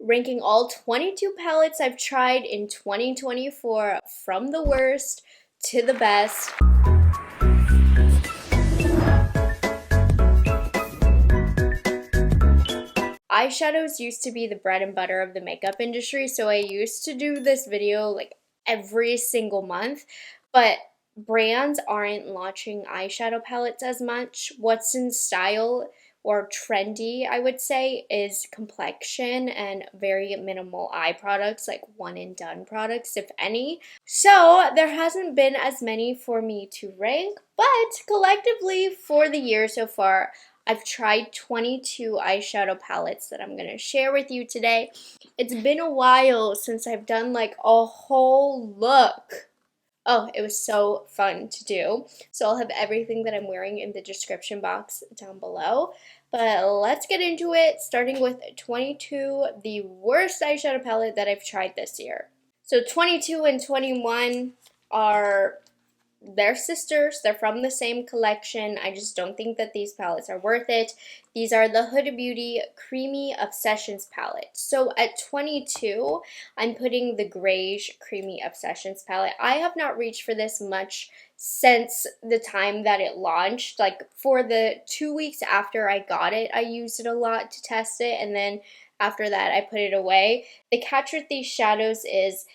ranking all 22 palettes I've tried in 2024 from the worst to the best. Eyeshadows used to be the bread and butter of the makeup industry, so I used to do this video like every single month, but brands aren't launching eyeshadow palettes as much. What's in style or trendy, I would say, is complexion and very minimal eye products, like one and done products, if any. So there hasn't been as many for me to rank, but collectively for the year so far, I've tried 22 eyeshadow palettes that I'm going to share with you today. It's been a while since I've done like a whole look. Oh, it was so fun to do. So I'll have everything that I'm wearing in the description box down below. But let's get into it, starting with 22, the worst eyeshadow palette that I've tried this year. So 22 and 21 are they're sisters. They're from the same collection. I just don't think that these palettes are worth it. These are the Huda Beauty Creamy Obsessions palette. So at 22, I'm putting the Grayish Creamy Obsessions palette. I have not reached for this much since the time that it launched. Like for the 2 weeks after I got it, I used it a lot to test it, and then after that I put it away. The catch with these shadows is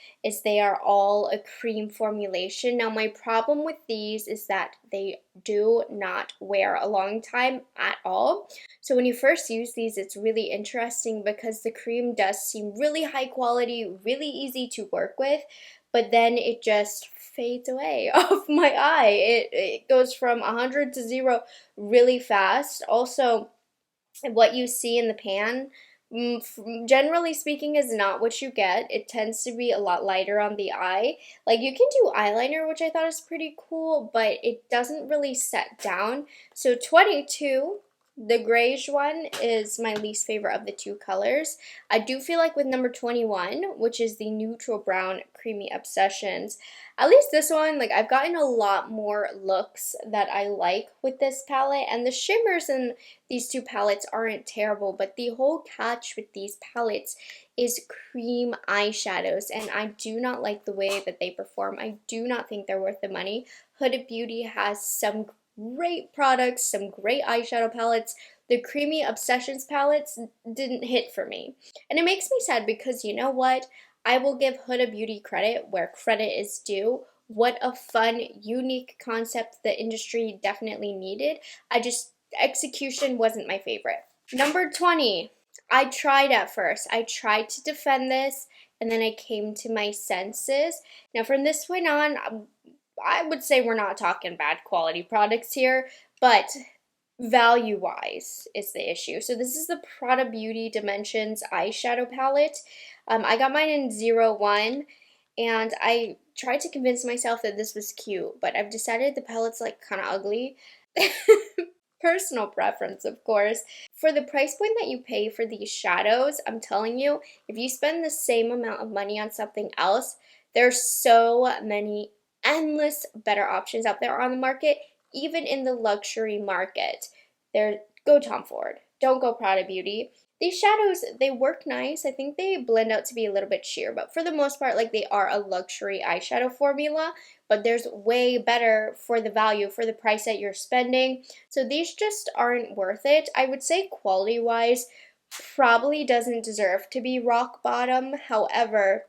they are all a cream formulation. Now my problem with these is that they do not wear a long time at all. So when you first use these, it's really interesting because the cream does seem really high quality, really easy to work with, but then it just fades away off my eye. It goes from 100 to 0 really fast. Also, what you see in the pan, generally speaking, is not what you get. It tends to be a lot lighter on the eye. Like you can do eyeliner, which I thought is pretty cool, but it doesn't really set down. So 22, the grayish one, is my least favorite of the two colors. I do feel like with number 21, which is the neutral brown creamy obsessions, at least this one, like I've gotten a lot more looks that I like with this palette, and the shimmers in these two palettes aren't terrible, but the whole catch with these palettes is cream eyeshadows, and I do not like the way that they perform. I do not think they're worth the money. Huda Beauty has some great products, some great eyeshadow palettes. The Creamy Obsessions palettes didn't hit for me. And it makes me sad because you know what? I will give Huda Beauty credit where credit is due. What a fun, unique concept the industry definitely needed. Execution wasn't my favorite. Number 20. I tried at first. I tried to defend this, and then I came to my senses. Now from this point on, I would say we're not talking bad quality products here, but value-wise is the issue. So this is the Prada Beauty Dimensions eyeshadow palette. I got mine in 01, and I tried to convince myself that this was cute, but I've decided the palette's like kind of ugly. Personal preference, of course. For the price point that you pay for these shadows, I'm telling you, if you spend the same amount of money on something else, there's so many endless better options out there on the market, even in the luxury market. Go Tom Ford. Don't go Prada Beauty. These shadows, they work nice. I think they blend out to be a little bit sheer, but for the most part, like they are a luxury eyeshadow formula, but there's way better for the value, for the price that you're spending. So these just aren't worth it. I would say quality-wise, probably doesn't deserve to be rock bottom. However,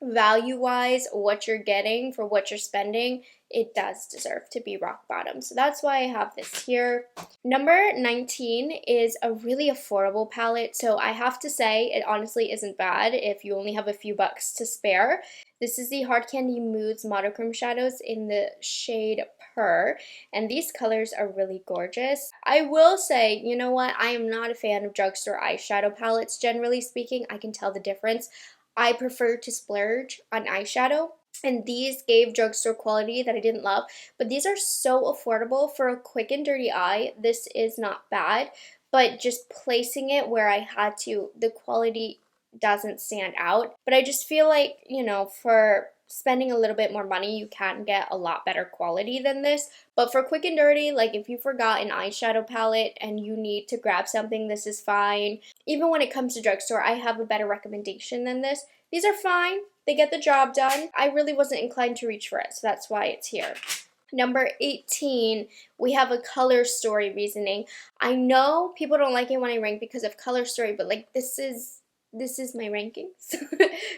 value-wise, what you're getting for what you're spending, it does deserve to be rock bottom. So that's why I have this here. Number 19 is a really affordable palette. So I have to say it honestly isn't bad if you only have a few bucks to spare. This is the Hard Candy Moods Monochrome Shadows in the shade Purr, and these colors are really gorgeous. I will say, you know what, I am not a fan of drugstore eyeshadow palettes. Generally speaking, I can tell the difference. I prefer to splurge on eyeshadow, and these gave drugstore quality that I didn't love, but these are so affordable for a quick and dirty eye. This is not bad, but just placing it where I had to, the quality doesn't stand out. But I just feel like, you know, for spending a little bit more money, you can get a lot better quality than this. But for quick and dirty, like if you forgot an eyeshadow palette and you need to grab something, this is fine. Even when it comes to drugstore, I have a better recommendation than this. These are fine. They get the job done. I really wasn't inclined to reach for it, so that's why it's here. Number 18, we have a color story reasoning. I know people don't like it when I rank because of color story, but like this is my rankings.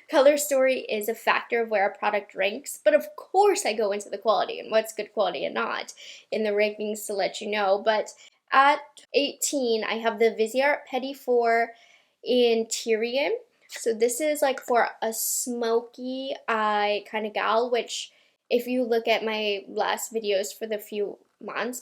Color story is a factor of where a product ranks, but of course I go into the quality and what's good quality and not in the rankings to let you know. But at 18, I have the Viseart Petit 4 in Tyrian. So this is like for a smoky eye kind of gal, which if you look at my last videos for the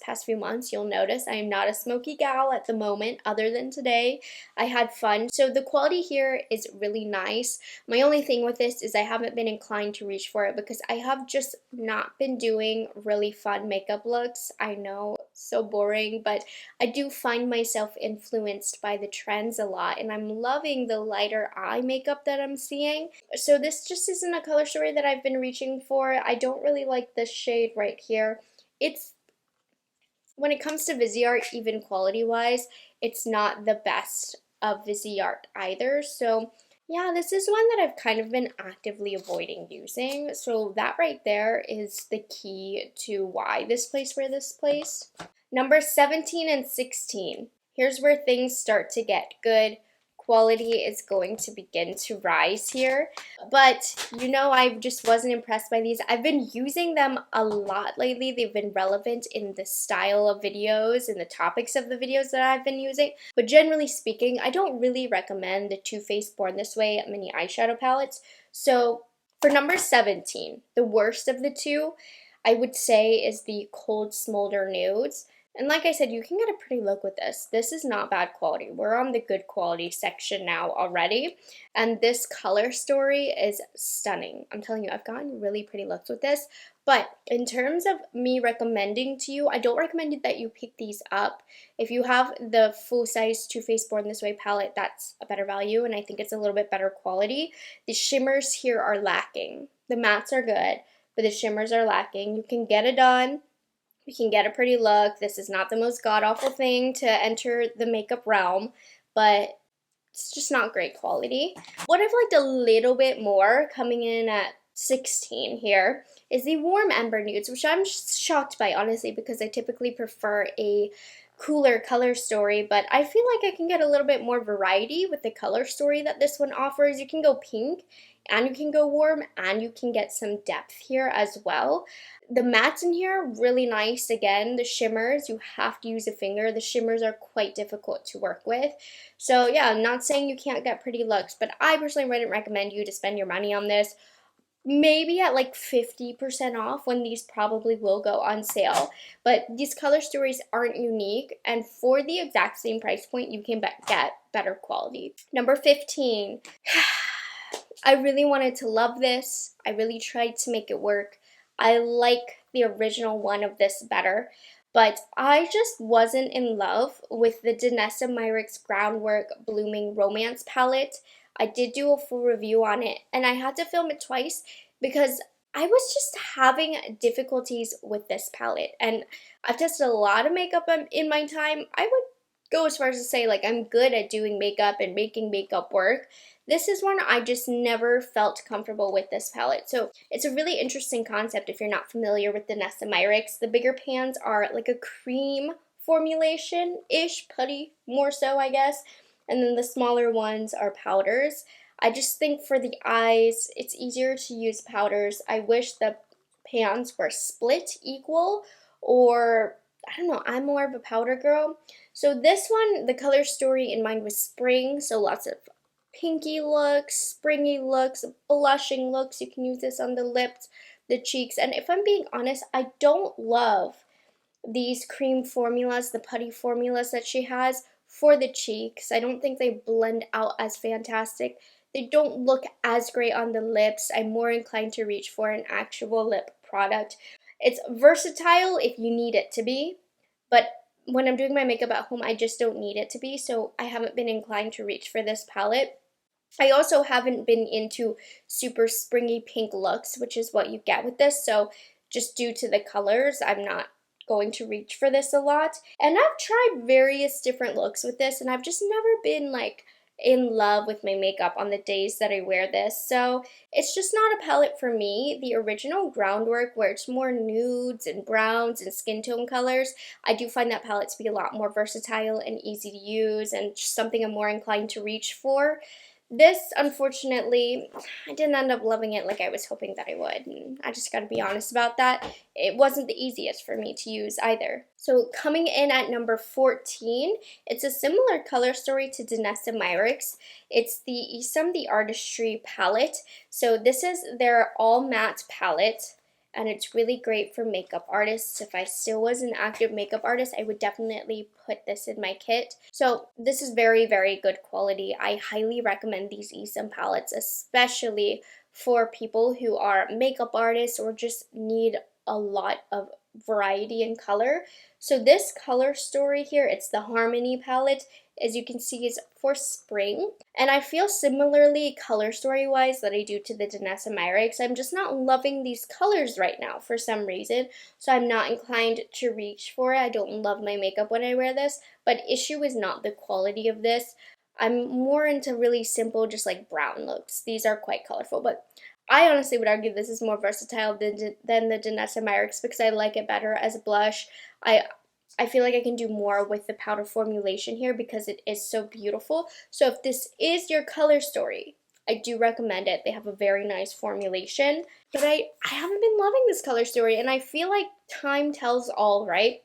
past few months, you'll notice I am not a smoky gal at the moment other than today. I had fun. So the quality here is really nice. My only thing with this is I haven't been inclined to reach for it because I have just not been doing really fun makeup looks. I know, so boring, but I do find myself influenced by the trends a lot, and I'm loving the lighter eye makeup that I'm seeing. So this just isn't a color story that I've been reaching for. I don't really like this shade right here. When it comes to Viseart, even quality-wise, it's not the best of Viseart either. So yeah, this is one that I've kind of been actively avoiding using. So that right there is the key to why this place where this placed. Number 17 and 16. Here's where things start to get good. Quality is going to begin to rise here, but you know, I just wasn't impressed by these. I've been using them a lot lately. They've been relevant in the style of videos and the topics of the videos that I've been using, but generally speaking, I don't really recommend the Too Faced Born This Way mini eyeshadow palettes. So for number 17, the worst of the two, I would say, is the Cold Smolder Nudes. And like I said, you can get a pretty look with this. This is not bad quality. We're on the good quality section now already. And this color story is stunning. I'm telling you, I've gotten really pretty looks with this. But in terms of me recommending to you, I don't recommend that you pick these up. If you have the full-size Too Faced Born This Way palette, that's a better value, and I think it's a little bit better quality. The shimmers here are lacking. The mattes are good, but the shimmers are lacking. You can get it done. You can get a pretty look. This is not the most god-awful thing to enter the makeup realm, but it's just not great quality. What I've liked a little bit more, coming in at 16 here, is the Warm Ember Nudes, which I'm shocked by, honestly, because I typically prefer a cooler color story, but I feel like I can get a little bit more variety with the color story that this one offers. You can go pink, and you can go warm, and you can get some depth here as well. The mattes in here, really nice. Again, the shimmers, you have to use a finger. The shimmers are quite difficult to work with. So yeah, I'm not saying you can't get pretty looks, but I personally wouldn't recommend you to spend your money on this. Maybe at like 50% off when these probably will go on sale. But these color stories aren't unique, and for the exact same price point, you can get better quality. Number 15. I really wanted to love this. I really tried to make it work. I like the original one of this better, but I just wasn't in love with the Danessa Myricks Groundwork Blooming Romance palette. I did do a full review on it, and I had to film it twice because I was just having difficulties with this palette, and I've tested a lot of makeup in my time. I would go as far as to say, like, I'm good at doing makeup and making makeup work. This is one I just never felt comfortable with this palette. So it's a really interesting concept if you're not familiar with the Danessa Myricks. The bigger pans are like a cream formulation-ish, putty more so, I guess. And then the smaller ones are powders. I just think for the eyes, it's easier to use powders. I wish the pans were split equal, or I don't know, I'm more of a powder girl. So this one, the color story in mind was spring, so lots of pinky looks, springy looks, blushing looks. You can use this on the lips, the cheeks, and if I'm being honest, I don't love these cream formulas, the putty formulas that she has for the cheeks. I don't think they blend out as fantastic. They don't look as great on the lips. I'm more inclined to reach for an actual lip product. It's versatile if you need it to be, but when I'm doing my makeup at home, I just don't need it to be, so I haven't been inclined to reach for this palette. I also haven't been into super springy pink looks, which is what you get with this, so just due to the colors, I'm not going to reach for this a lot. And I've tried various different looks with this, and I've just never been like in love with my makeup on the days that I wear this. So it's just not a palette for me. The original Groundwork, where it's more nudes and browns and skin tone colors, I do find that palette to be a lot more versatile and easy to use and just something I'm more inclined to reach for. This, unfortunately, I didn't end up loving it like I was hoping that I would, and I just gotta be honest about that. It wasn't the easiest for me to use either. So coming in at number 14, it's a similar color story to Danessa Myricks. It's the Isam the Artistry palette. So this is their all matte palette, and it's really great for makeup artists. If I still was an active makeup artist, I would definitely put this in my kit. So this is very, very good quality. I highly recommend these Isam palettes, especially for people who are makeup artists or just need a lot of variety in color. So this color story here, it's the Harmony palette, as you can see, is for spring. And I feel similarly color story wise that I do to the Danessa Myricks. I'm just not loving these colors right now for some reason, so I'm not inclined to reach for it. I don't love my makeup when I wear this, but issue is not the quality of this. I'm more into really simple, just like brown looks. These are quite colorful, but I honestly would argue this is more versatile than the Danessa Myricks because I like it better as a blush. I feel like I can do more with the powder formulation here because it is so beautiful. So if this is your color story, I do recommend it. They have a very nice formulation. But I haven't been loving this color story, and I feel like time tells all, right?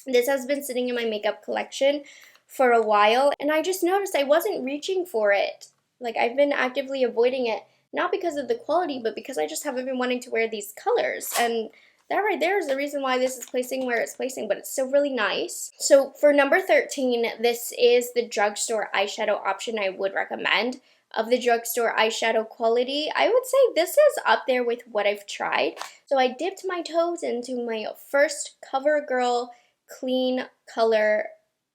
This has been sitting in my makeup collection for a while, and I just noticed I wasn't reaching for it. Like, I've been actively avoiding it, not because of the quality, but because I just haven't been wanting to wear these colors. And that right there is the reason why this is placing where it's placing, but it's still really nice. So for number 13, this is the drugstore eyeshadow option I would recommend. Of the drugstore eyeshadow quality, I would say this is up there with what I've tried. So I dipped my toes into my first CoverGirl clean color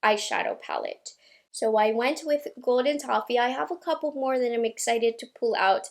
eyeshadow palette. So I went with Golden Toffee. I have a couple more that I'm excited to pull out.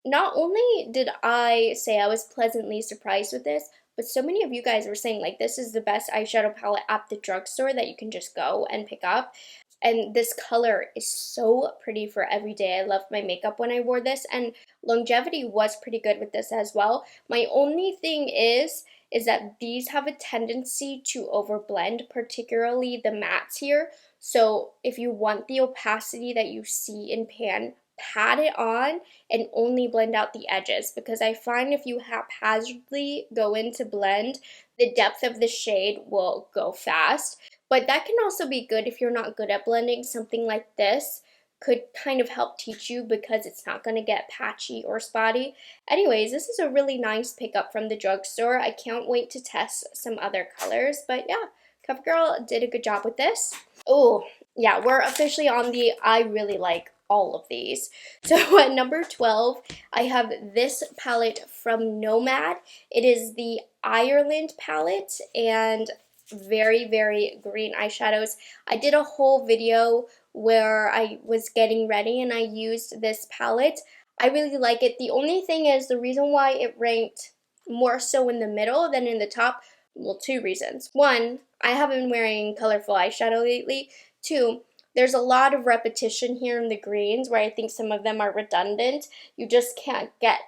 Not only did I say I was pleasantly surprised with this, but so many of you guys were saying like this is the best eyeshadow palette at the drugstore that you can just go and pick up. And this color is so pretty for every day. I loved my makeup when I wore this, and longevity was pretty good with this as well. My only thing is that these have a tendency to overblend, particularly the mattes here. So if you want the opacity that you see in pan, pat it on and only blend out the edges, because I find if you haphazardly go in to blend, the depth of the shade will go fast. But that can also be good if you're not good at blending. Something like this could kind of help teach you because it's not going to get patchy or spotty. Anyways, this is a really nice pickup from the drugstore. I can't wait to test some other colors. But yeah, CoverGirl did a good job with this. Oh, yeah, we're officially on the I really like all of these. So at number 12, I have this palette from Nomad. It is the Ireland palette, and very, very green eyeshadows. I did a whole video where I was getting ready and I used this palette. I really like it. The only thing is, the reason why it ranked more so in the middle than in the top, well, two reasons. One, I haven't been wearing colorful eyeshadow lately. Two, there's a lot of repetition here in the greens where I think some of them are redundant. You just can't get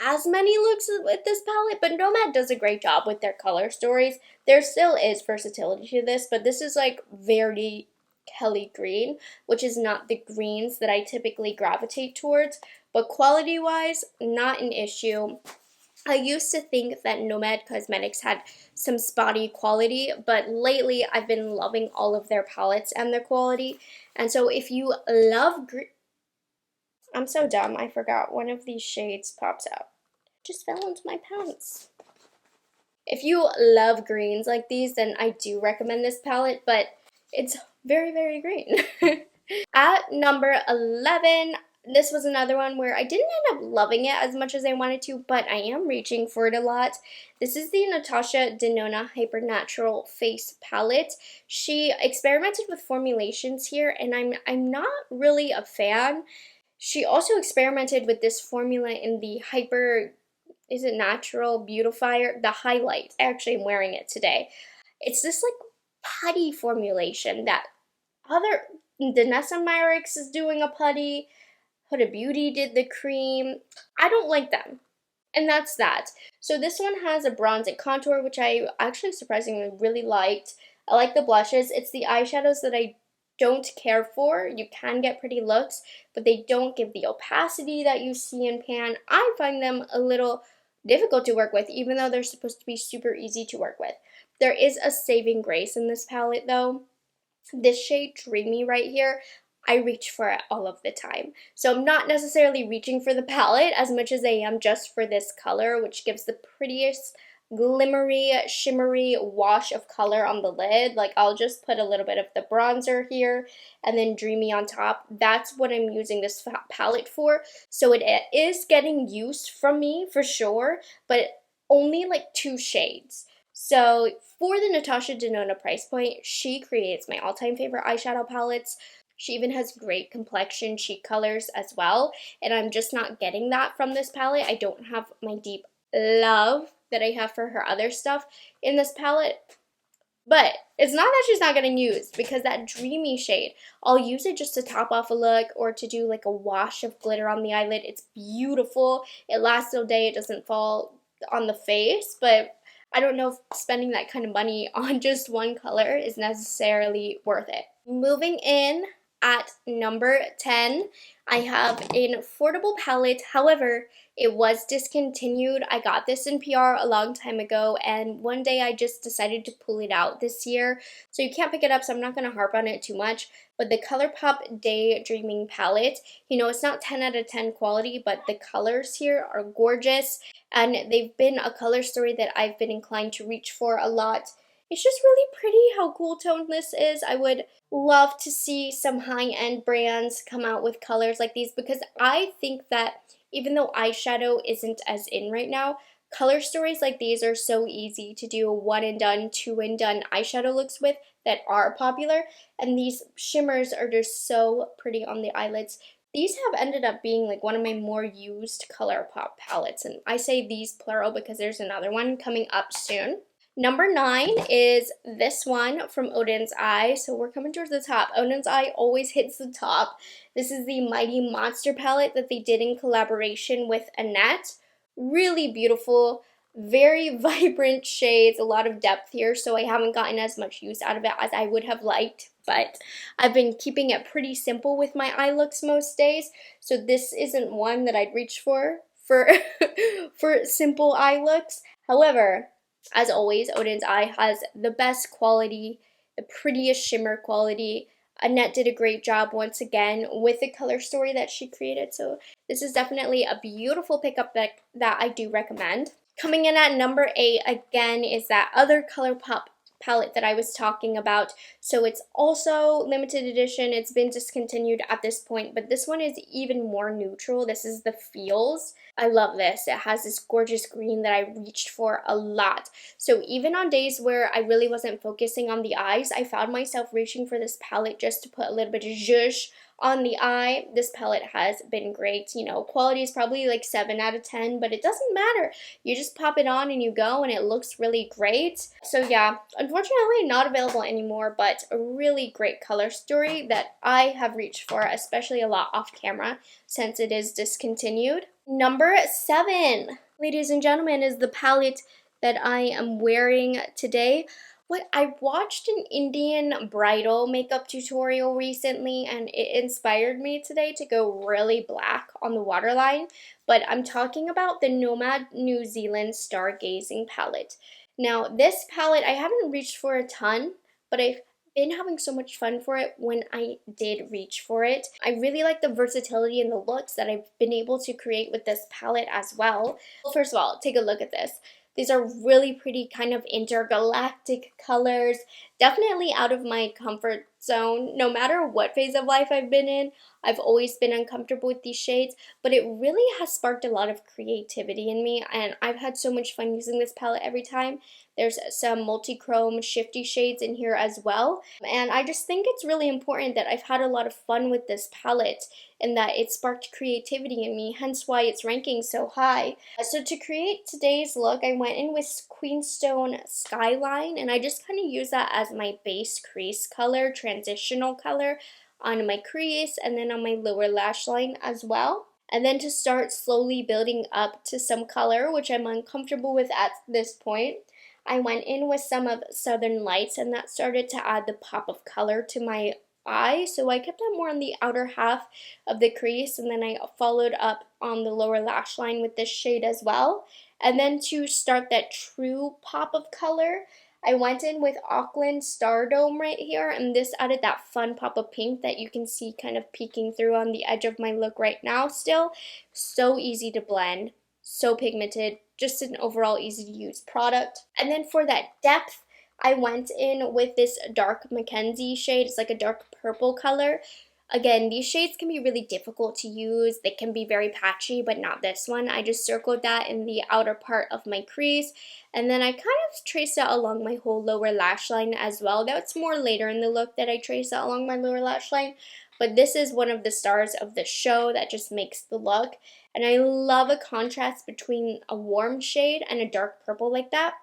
as many looks with this palette, but Nomad does a great job with their color stories. There still is versatility to this, but this is like very Kelly green, which is not the greens that I typically gravitate towards, but quality-wise, not an issue. I used to think that Nomad Cosmetics had some spotty quality, but lately I've been loving all of their palettes and their quality. And so if you love I'm so dumb, I forgot one of these shades pops out. Just fell into my pants. If you love greens like these, then I do recommend this palette, but it's very, very green. At number 11, this was another one where I didn't end up loving it as much as I wanted to, but I am reaching for it a lot. This is the Natasha Denona Hypernatural Face Palette. She experimented with formulations here, and I'm not really a fan. She also experimented with this formula in the Hyper, is it Natural Beautifier? The highlight. I actually am wearing it today. It's this like putty formulation that other Danessa Myricks is doing a putty. Huda Beauty did the cream. I don't like them. And that's that. So this one has a bronze and contour, which I actually surprisingly really liked. I like the blushes. It's the eyeshadows that I don't care for. You can get pretty looks, but they don't give the opacity that you see in pan. I find them a little difficult to work with, even though they're supposed to be super easy to work with. There is a saving grace in this palette though. This shade Dreamy right here, I reach for it all of the time. So I'm not necessarily reaching for the palette as much as I am just for this color, which gives the prettiest glimmery, shimmery wash of color on the lid. Like I'll just put a little bit of the bronzer here and then Dreamy on top. That's what I'm using this palette for. So it is getting use from me for sure, but only like 2 shades. So for the Natasha Denona price point, she creates my all-time favorite eyeshadow palettes. She even has great complexion cheek colors as well, and I'm just not getting that from this palette. I don't have my deep love that I have for her other stuff in this palette. But it's not that she's not getting used, because that Dreamy shade, I'll use it just to top off a look or to do like a wash of glitter on the eyelid. It's beautiful. It lasts all day. It doesn't fall on the face, but I don't know if spending that kind of money on just one color is necessarily worth it. Moving in at number 10, I have an affordable palette. However, it was discontinued. I got this in PR a long time ago, and one day I just decided to pull it out this year. So you can't pick it up, so I'm not going to harp on it too much. But the ColourPop Daydreaming palette, you know, it's not 10 out of 10 quality, but the colors here are gorgeous. And they've been a color story that I've been inclined to reach for a lot. It's just really pretty how cool toned this is. I would love to see some high-end brands come out with colors like these, because I think that even though eyeshadow isn't as in right now, color stories like these are so easy to do one and done, two and done eyeshadow looks with that are popular, and these shimmers are just so pretty on the eyelids. These have ended up being like one of my more used ColourPop palettes, and I say these plural because there's another one coming up soon. Number 9 is this one from Odin's Eye. So we're coming towards the top. Odin's Eye always hits the top. This is the Mighty Monster palette that they did in collaboration with Annette. Really beautiful, very vibrant shades, a lot of depth here, so I haven't gotten as much use out of it as I would have liked, but I've been keeping it pretty simple with my eye looks most days, so this isn't one that I'd reach for for simple eye looks. However, as always, Odin's Eye has the best quality, the prettiest shimmer quality. Annette did a great job once again with the color story that she created, so this is definitely a beautiful pickup that I do recommend. Coming in at number 8 again is that other ColourPop palette that I was talking about. So it's also limited edition. It's been discontinued at this point, but this one is even more neutral. This is the Feels. I love this. It has this gorgeous green that I reached for a lot. So even on days where I really wasn't focusing on the eyes, I found myself reaching for this palette just to put a little bit of zhuzh on the eye. This palette has been great. You know, quality is probably like 7 out of 10, but it doesn't matter. You just pop it on and you go, and it looks really great. So yeah, unfortunately not available anymore, but a really great color story that I have reached for, especially a lot off camera since it is discontinued. Number 7, ladies and gentlemen, is the palette that I am wearing today. I watched an Indian bridal makeup tutorial recently, and it inspired me today to go really black on the waterline, but I'm talking about the Nomad New Zealand Stargazing palette. Now, this palette, I haven't reached for a ton, but I've been having so much fun for it when I did reach for it. I really like the versatility and the looks that I've been able to create with this palette as well. Well, first of all, take a look at this. These are really pretty kind of intergalactic colors, definitely out of my comfort zone. No matter what phase of life I've been in, I've always been uncomfortable with these shades, but it really has sparked a lot of creativity in me, and I've had so much fun using this palette every time. There's some multi-chrome shifty shades in here as well, and I just think it's really important that I've had a lot of fun with this palette and that it sparked creativity in me, hence why it's ranking so high. So to create today's look, I went in with Queenstone Skyline, and I just kind of use that as my base crease color, transitional color on my crease and then on my lower lash line as well. And then to start slowly building up to some color, which I'm uncomfortable with at this point, I went in with some of Southern Lights, and that started to add the pop of color to my eye. So I kept that more on the outer half of the crease, and then I followed up on the lower lash line with this shade as well. And then to start that true pop of color, I went in with Auckland Stardome right here, and this added that fun pop of pink that you can see kind of peeking through on the edge of my look right now still. So easy to blend, so pigmented, just an overall easy to use product. And then for that depth, I went in with this dark Mackenzie shade. It's like a dark purple color. Again, these shades can be really difficult to use. They can be very patchy, but not this one. I just circled that in the outer part of my crease, and then I kind of traced that along my whole lower lash line as well. That's more later in the look that I trace that along my lower lash line, but this is one of the stars of the show that just makes the look, and I love a contrast between a warm shade and a dark purple like that.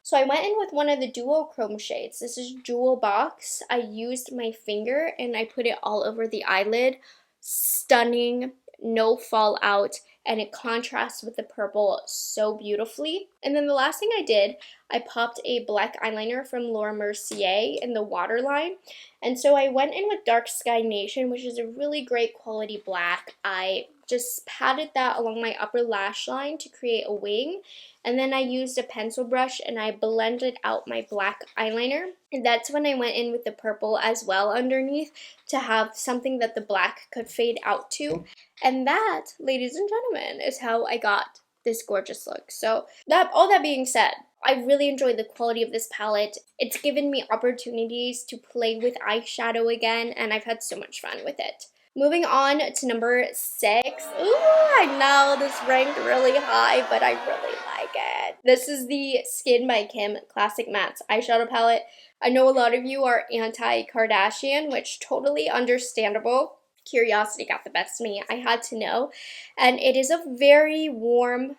So I went in with one of the duochrome shades. This is Jewel Box. I used my finger and I put it all over the eyelid. Stunning, no fallout, and it contrasts with the purple so beautifully. And then the last thing I did, I popped a black eyeliner from Laura Mercier in the waterline. And so I went in with Dark Sky Nation, which is a really great quality black. I just patted that along my upper lash line to create a wing. And then I used a pencil brush and I blended out my black eyeliner. And that's when I went in with the purple as well underneath to have something that the black could fade out to. And that, ladies and gentlemen, is how I got this gorgeous look. So all that being said, I really enjoyed the quality of this palette. It's given me opportunities to play with eyeshadow again, and I've had so much fun with it. Moving on to number 6. Ooh, I know this ranked really high, but I really like it. This is the Skin by Kim Classic Mattes eyeshadow palette. I know a lot of you are anti-Kardashian, which totally understandable. Curiosity got the best of me. I had to know. And it is a very warm,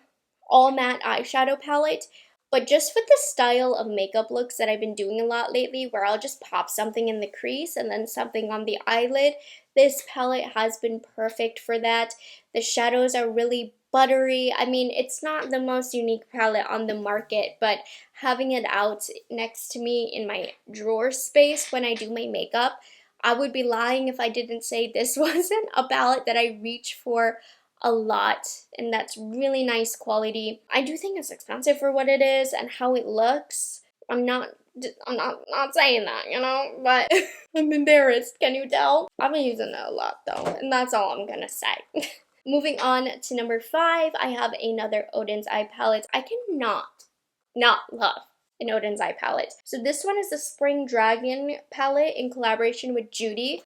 all matte eyeshadow palette. But just with the style of makeup looks that I've been doing a lot lately, where I'll just pop something in the crease and then something on the eyelid, this palette has been perfect for that. The shadows are really buttery. I mean, it's not the most unique palette on the market, but having it out next to me in my drawer space when I do my makeup, I would be lying if I didn't say this wasn't a palette that I reach for a lot, and that's really nice quality. I do think it's expensive for what it is and how it looks. I'm not saying that, you know, but I'm embarrassed. Can you tell? I've been using it a lot though, and that's all I'm gonna say. Moving on to number 5, I have another Odin's Eye palette. I cannot not love an Odin's Eye palette. So this one is the Spring Dragon palette in collaboration with Judy.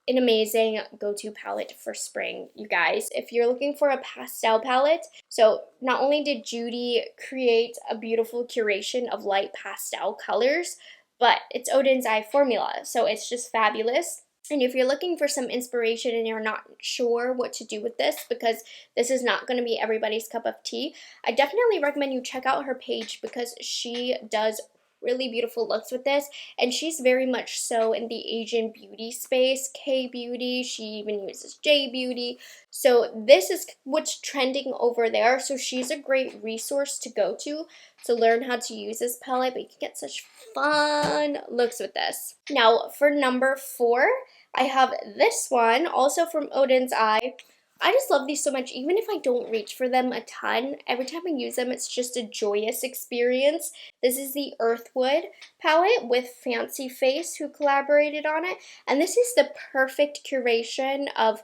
An amazing go-to palette for spring, you guys. If you're looking for a pastel palette, so not only did Judy create a beautiful curation of light pastel colors, but it's Odin's Eye formula, so it's just fabulous. And if you're looking for some inspiration and you're not sure what to do with this, because this is not going to be everybody's cup of tea, I definitely recommend you check out her page because she does really beautiful looks with this, and she's very much so in the Asian beauty space, K-beauty. She even uses J-beauty, so this is what's trending over there. So she's a great resource to go to learn how to use this palette, but you can get such fun looks with this. Now for number 4, I have this one, also from Odin's Eye. I just love these so much, even if I don't reach for them a ton. Every time I use them, it's just a joyous experience. This is the Earthwood palette with Fancy Face, who collaborated on it. And this is the perfect curation of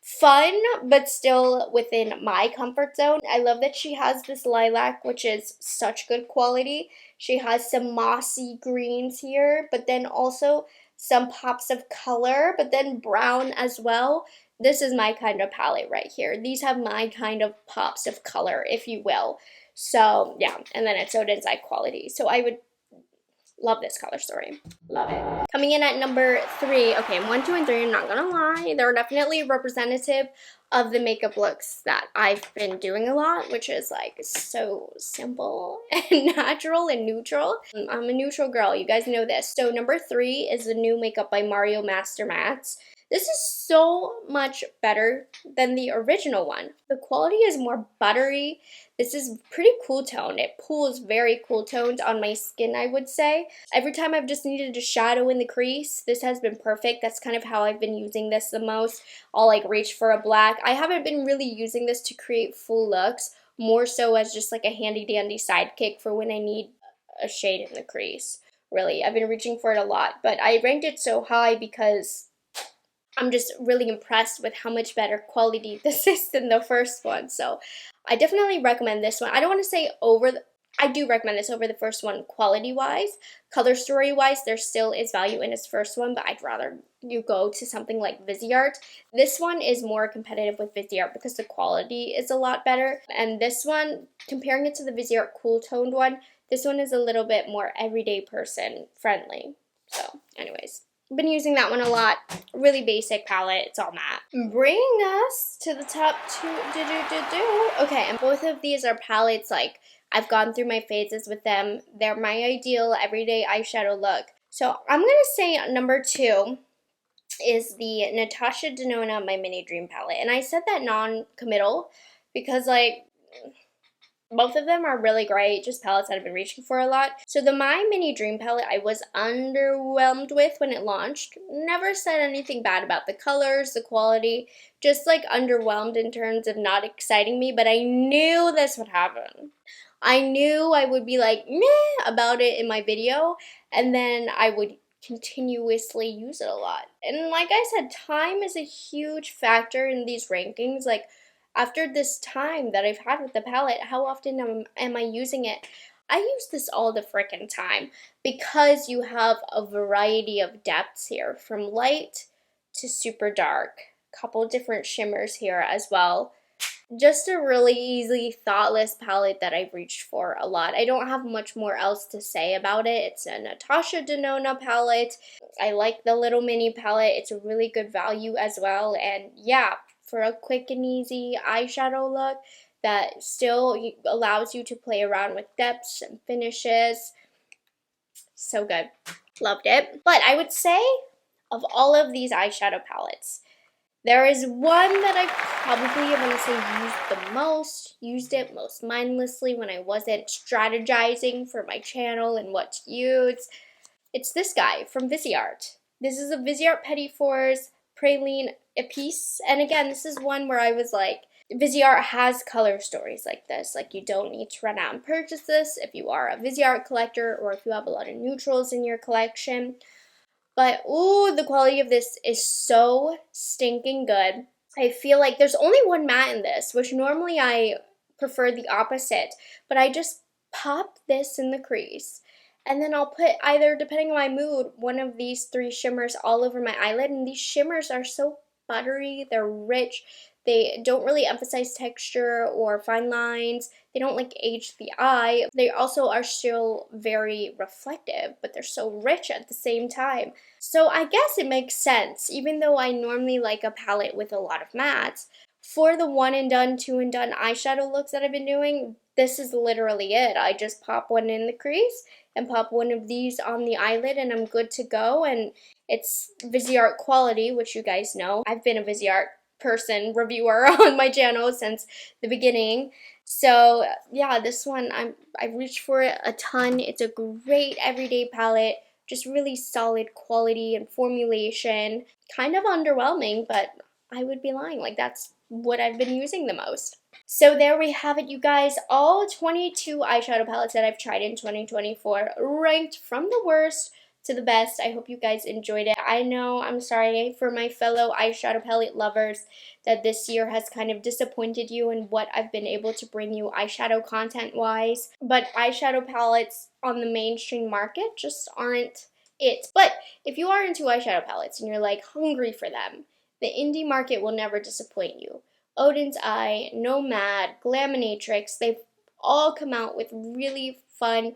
fun, but still within my comfort zone. I love that she has this lilac, which is such good quality. She has some mossy greens here, but then also some pops of color, but then brown as well. This is my kind of palette right here. These have my kind of pops of color, if you will. So yeah, and then it's Odin's Eye quality. So I would love this color story. Love it. Coming in at number 3. Okay, 1, 2, and 3, I'm not gonna lie. They're definitely representative of the makeup looks that I've been doing a lot, which is like so simple and natural and neutral. I'm a neutral girl, you guys know this. So number 3 is the new makeup by Mario Master Mattes. This is so much better than the original one. The quality is more buttery. This is pretty cool tone. It pulls very cool tones on my skin, I would say. Every time I've just needed a shadow in the crease, this has been perfect. That's kind of how I've been using this the most. I'll like reach for a black. I haven't been really using this to create full looks, more so as just like a handy dandy sidekick for when I need a shade in the crease. Really, I've been reaching for it a lot, but I ranked it so high because I'm just really impressed with how much better quality this is than the first one. So I definitely recommend this one. I don't want to say I do recommend this over the first one quality-wise. Color story-wise, there still is value in its first one, but I'd rather you go to something like Viseart. This one is more competitive with Viseart because the quality is a lot better. And this one, comparing it to the Viseart Cool Toned one, this one is a little bit more everyday person friendly. So anyways, been using that one a lot. Really basic palette. It's all matte. Bringing us to the top 2. Okay, and both of these are palettes like I've gone through my phases with them. They're my ideal everyday eyeshadow look. So I'm going to say number 2 is the Natasha Denona My Mini Dream palette. And I said that non-committal because like both of them are really great, just palettes that I've been reaching for a lot. So the My Mini Dream palette I was underwhelmed with when it launched. Never said anything bad about the colors, the quality, just like underwhelmed in terms of not exciting me, but I knew this would happen. I knew I would be like meh about it in my video, and then I would continuously use it a lot. And like I said, time is a huge factor in these rankings. Like after this time that I've had with the palette, how often am I using it? I use this all the frickin' time because you have a variety of depths here, from light to super dark. Couple different shimmers here as well. Just a really easy, thoughtless palette that I've reached for a lot. I don't have much more else to say about it. It's a Natasha Denona palette. I like the little mini palette. It's a really good value as well. And yeah, for a quick and easy eyeshadow look that still allows you to play around with depths and finishes. So good. Loved it. But I would say of all of these eyeshadow palettes, there is one that I probably want to say used it most mindlessly when I wasn't strategizing for my channel and what to use. It's this guy from Viseart. This is a Viseart Petit Fours Praline Epice. And again, this is one where I was like, Viseart has color stories like this. Like you don't need to run out and purchase this if you are a Viseart collector or if you have a lot of neutrals in your collection. But, ooh, the quality of this is so stinking good. I feel like there's only one matte in this, which normally I prefer the opposite. But I just pop this in the crease. And then I'll put either, depending on my mood, one of these 3 shimmers all over my eyelid. And these shimmers are so buttery. They're rich. They don't really emphasize texture or fine lines. They don't like age the eye. They also are still very reflective, but they're so rich at the same time. So I guess it makes sense, even though I normally like a palette with a lot of mattes. For the 1 and done, 2 and done eyeshadow looks that I've been doing, this is literally it. I just pop one in the crease and pop one of these on the eyelid and I'm good to go. And it's Viseart quality, which you guys know. I've been a Viseart reviewer on my channel since the beginning. So yeah, this one I reached for it a ton. It's a great everyday palette, just really solid quality and formulation. Kind of underwhelming, but I would be lying. Like that's what I've been using the most. So there we have it, you guys. All 22 eyeshadow palettes that I've tried in 2024, ranked from the worst to the best. I hope you guys enjoyed it. I know, I'm sorry for my fellow eyeshadow palette lovers that this year has kind of disappointed you in what I've been able to bring you eyeshadow content wise, but eyeshadow palettes on the mainstream market just aren't it. But if you are into eyeshadow palettes and you're like hungry for them, the indie market will never disappoint you. Odin's Eye, Nomad, Glaminatrix, they've all come out with really fun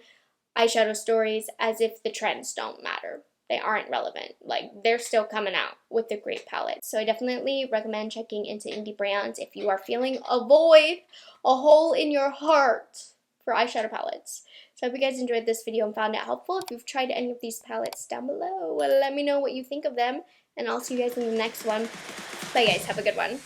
eyeshadow stories as if the trends don't matter. They aren't relevant. Like, they're still coming out with the great palettes. So I definitely recommend checking into indie brands if you are feeling a void, a hole in your heart for eyeshadow palettes. So I hope you guys enjoyed this video and found it helpful. If you've tried any of these palettes down below, let me know what you think of them. And I'll see you guys in the next one. Bye guys, have a good one.